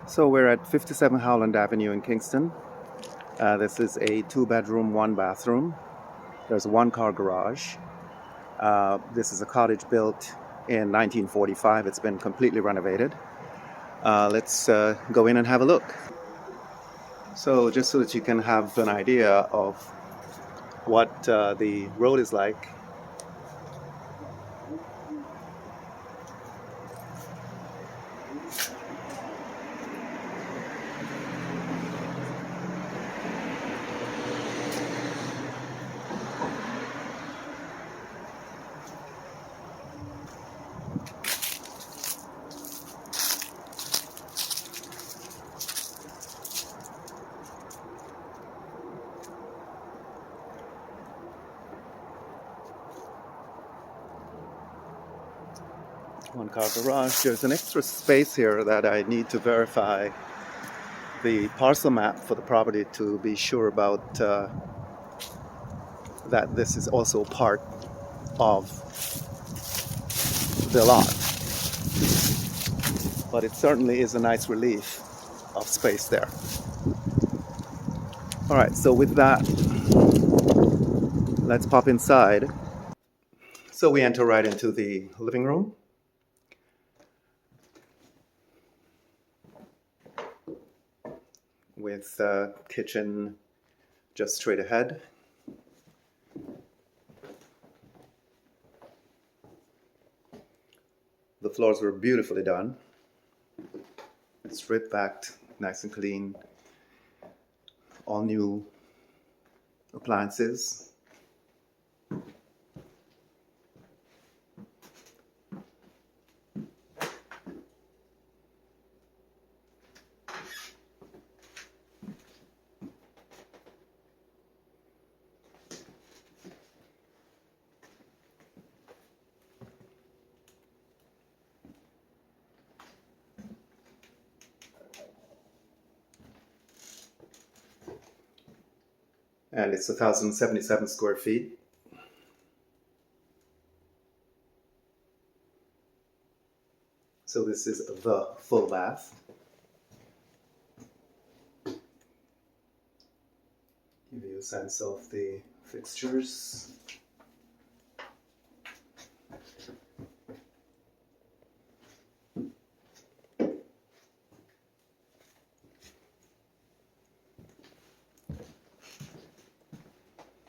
So we're at 57 Howland Avenue in Kingston. This is a 2-bedroom, 1-bathroom. There's a 1-car garage. This is a cottage built in 1945. It's been completely renovated. Let's go in and have a look. So just so that you can have an idea of what the road is like. One-car garage. There's an extra space here that I need to verify the parcel map for the property to be sure about that this is also part of the lot. But it certainly is a nice relief of space there. All right, so with that, let's pop inside. So we enter right into the living room. With the kitchen just straight ahead. The floors were beautifully done. Strip backed, nice and clean. All new appliances. And it's 1,077 square feet. So this is the full bath. Give you a sense of the fixtures.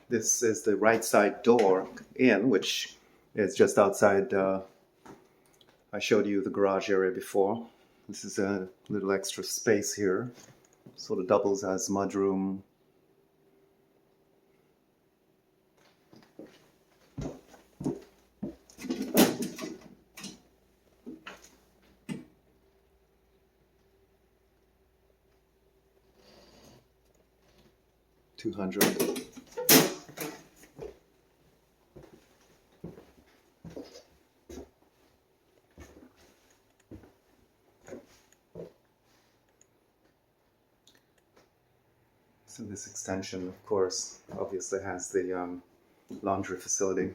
This is the right side door in, which is just outside. I showed you the garage area before. This is a little extra space here. Sort of doubles as mudroom. $200. So this extension, of course, obviously has the laundry facility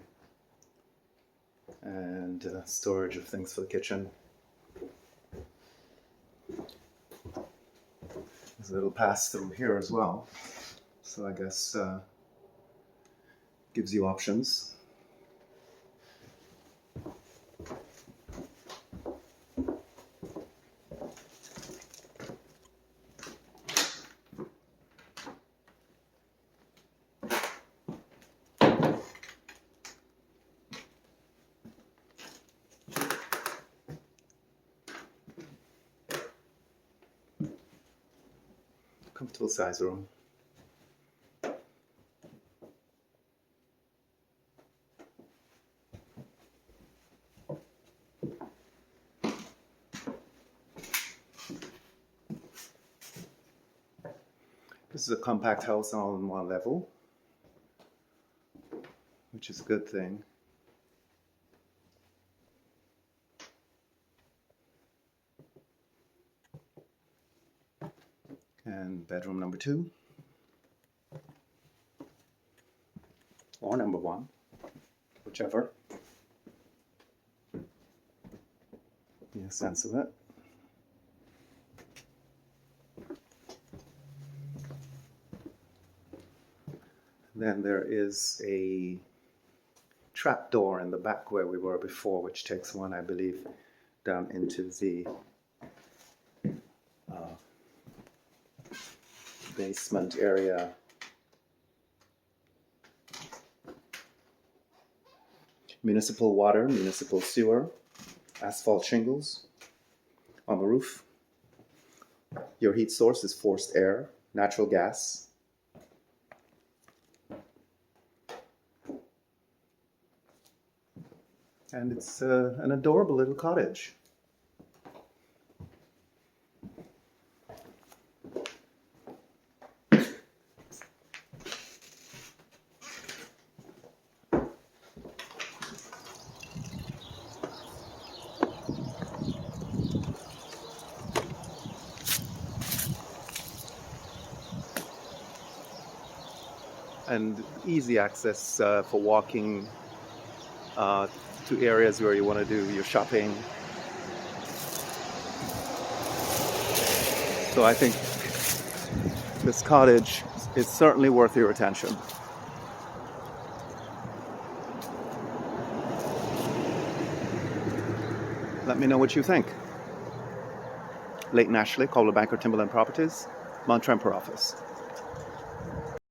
and storage of things for the kitchen. There's a little pass through here as well, so I guess gives you options. Comfortable size room. This is a compact house all in one level, which is a good thing. And bedroom number 2, or number 1, whichever. Get a sense of it. Then there is a trap door in the back where we were before, which takes one, I believe, down into the basement area. Municipal water, municipal sewer, asphalt shingles on the roof. Your heat source is forced air, natural gas. And it's an adorable little cottage. And easy access for walking to areas where you want to do your shopping. So I think this cottage is certainly worth your attention. Let me know what you think. Leighton Ashley, Coldwell Banker Timberland Properties, Mount Tremper office.